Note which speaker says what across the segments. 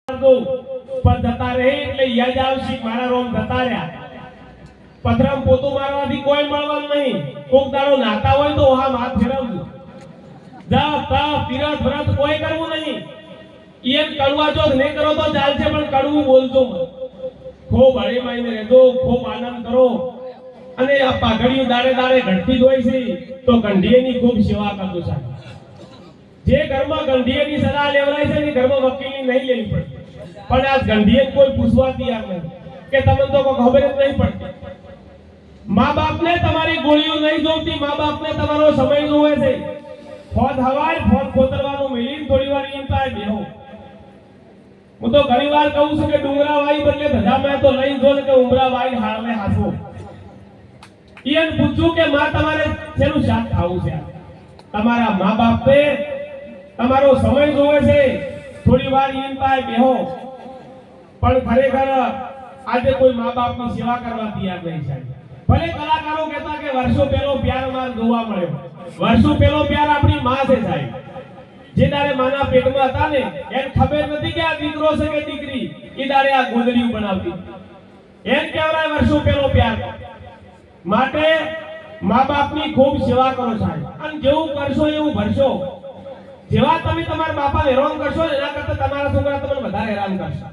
Speaker 1: પણ જતા રહે એટલે યાદ આવશે મારા રોમ જતા રહ્યા. પથરામ પોતું મારવાથી કોઈ મળવાનું નહીં. કોક દાડો નાતા હોય તો હા હાથ ફેરવજો. જા તા તીરથ વ્રત કોઈ કરવું નહીં. ઈયન કડવા ચોથ નહીં કરો તો ચાલશે પણ કડવું બોલજો મત. ખૂબ હળીમાઈને રહેજો, ખૂબ આનંદ કરો. અને આ પાઘડીયું દાડે દાડે ઘટતી જ હોય છે તો ગંઢીએની ખૂબ સેવા કરજો સાહેબ. જે ઘરમાં ગંઢીએની સલાહ લેવરાય છે ને ઘરમાં વકીલની નહીં લેવી પડે. પણ આ ગંઢીએ કોઈ પૂછવા તૈયાર નહીં કે તમને તો કોઈ ખબર જ નહીં પડતી. મા બાપને તમારી ગોળીઓ નહીં જોતી, મા બાપને તમારો સમય જોવે છે. ફોજ હવાય ફોજ કોતરવાનું મિલીન થોડી વાર ઈન પાય બેહો. હું તો ઘણી વાર કહું છું કે ડુંગરા વાઈ બદલે ધજા મેં તો લઈ જો કે ઉમરા વાઈ હાળને હાસો. ઈયન પૂછું કે માં તમારે શેનું શાક ખાવું છે? તમારા મા બાપે તમારો સમય જોવે છે. થોડી વાર ઈન પાય બેહો. પણ ખરેખર આજે કોઈ મા બાપની સેવા કરવા તૈયાર નહીં સાહેબ. ભલે કલાકારો કહેતા કે વર્ષો પહેલો પ્યાર માર જોવા મળ્યો. વર્ષો પહેલો પ્યાર આપણી માં છે સાહેબ. જે દાડે માના પેટમાં હતા ને એને ખબર નથી કે આ દીકરો છે કે દીકરી. એ દાડે આ ગોદડીયું બનાવતી. એમ કહેવાય વર્ષો પહેલો પ્યાર. માટે મા બાપની ખૂબ સેવા કરો સાહેબ. અને જેવું કરશો એવું ભરશો. જેવા તમે તમારા બાપાને હેરાન કરશો એના કરતા તમારા છોકરા તમને વધારે હેરાન કરશે.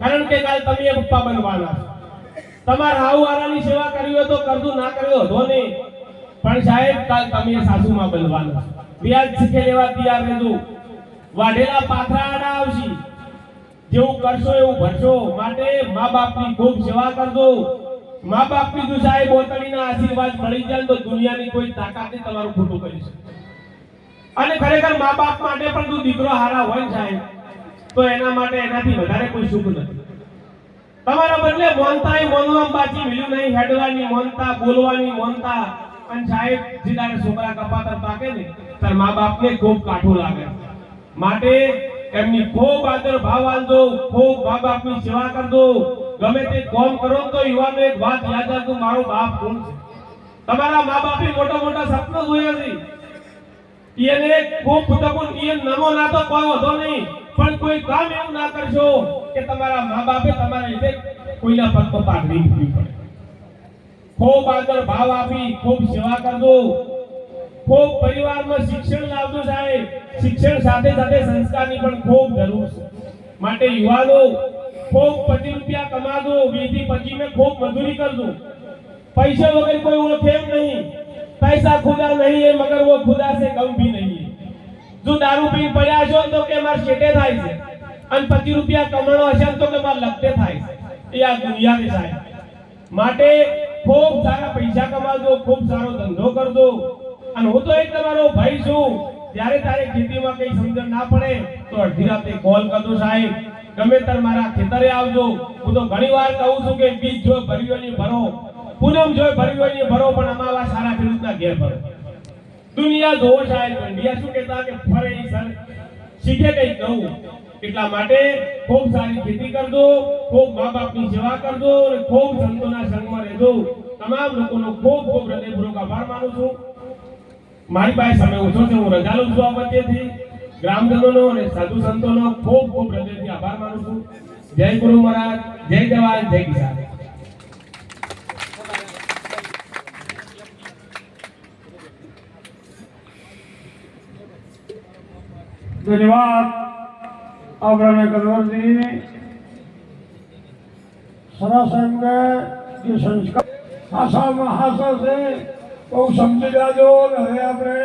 Speaker 1: કારણ કે કાલ તમે પપ્પા બનવાના છો. તમારા હાઉવાળાની સેવા કરવી હોય તો કરજો, ના કરવી હોય તો નહીં. પણ સાહેબ કાલ તમે સાસુમાં બનવાના છો. વ્યાજ શીખે લેવા તૈયાર રહેજો. વાઢેલા પાથરા આડા આવશે. જેવું કરશો એવું ભરશો. માટે મા બાપની ખૂબ સેવા કરજો. મા બાપ કીધું સાહેબ બોતડીના આશીર્વાદ મળી જાય તો દુનિયાની કોઈ તાકાત નહીં તમારું ખોટું કરી શકે. અને ખરેખર મા બાપ માટે પણ જો દીકરો હારા હોય સાહેબ તો એના માટે એનાથી વધારે કોઈ સુખ નથી. તમારા બદલે મોનતા મોનવા બાજી મિલ્યું નહીં. હેડવાની મોનતા, બોલવાની મોનતા. અને સાહેબ જીદારે છોકરા કપાતર પાકે ને તાર મા બાપને ખૂબ કાઠું લાગે. માટે એમની ખૂબ આદર ભાવ આલજો. ખૂબ મા બાપની સેવા કરજો. ગમે તે કોમ કરો તો યુવાનો એક વાત યાદ રાખજો, મારો બાપ કોણ છે. તમારા મા બાપે મોટા મોટા સપના જોયા છે. એને ખૂબ પુતકુન ઈયન નમો ના તો કોઈ વધો નહીં. પણ કોઈ કામ એવું ના કરશો કે તમારા મા બાપે તમારા લીધે કોઈના પગ પર પાઘડી મૂકવી પડે. ખૂબ આદર ભાવ આપી ખૂબ સેવા કરજો. ખૂબ પરિવારમાં શિક્ષણ લાવજો સાહેબ. શિક્ષણ સાથે સાથે સંસ્કારની પણ ખૂબ જરૂર છે. માટે યુવાનો ખૂબ 25 રૂપિયા કમાજો. 20 થી 25 में खूब मजदूरी करजो. पैसे वगैरह कोई ओळखे नहीं. पैसा खुदा नहीं है मगर वो खुदा से कम भी नहीं है. जो दारू पीने પડ્યા છો તો કે માર શેટે થાય છે અને 25 રૂપિયા કમાણો હશે તો કે માર લગતે થાય છે. એ આ દુનિયા ની સાહેબ. માટે ખૂબ સારા પૈસા કમાજો. ખૂબ સારો ધંધો કરજો. અને હું તો એક તમારો ભાઈ છું. જ્યારે તારે ખેતીમાં કઈ સમજણ ના પડે તો અડધી રાતે કોલ કરજો સાહેબ. ગમે તાર મારા ખેતરે આવજો. હું તો ઘણી વાર કહું છું કે બીજ જો ભર્યું હોય ભરો, પૂનમ જો ભર્યું હોય ભરો, પણ અમાવા સારા ખેડૂતના ઘેર ભરો. દુનિયા જોવો સાહેબ. ઇન્ડિયા શું કહેતા કે ફરે સર શીખે કઈ કહું. એટલા માટે ખૂબ સારી ખેતી કરજો. ખૂબ મા બાપની સેવા કરજો અને ખૂબ સંતોના સંગમાં રહેજો. તમામ લોકોનો ખૂબ ખૂબ હૃદયપૂર્વક આભાર માનું છું. મારી પાસે સમય ઓછો છે. હું રજા લઉં છું આ વચ્ચેથી. ગ્રામજનોનો અને સાધુ સંતોનો ખૂબ ખૂબ હૃદયથી આભાર માનું છું. જય ગુરુ મહારાજ, જય જવાન, જય કિસાન.
Speaker 2: धन्यवाद आदरणीय कन्वर जी. सरासर में ये संस्कार हासा में हासा से बहु समझी जाजो. હવે આપણે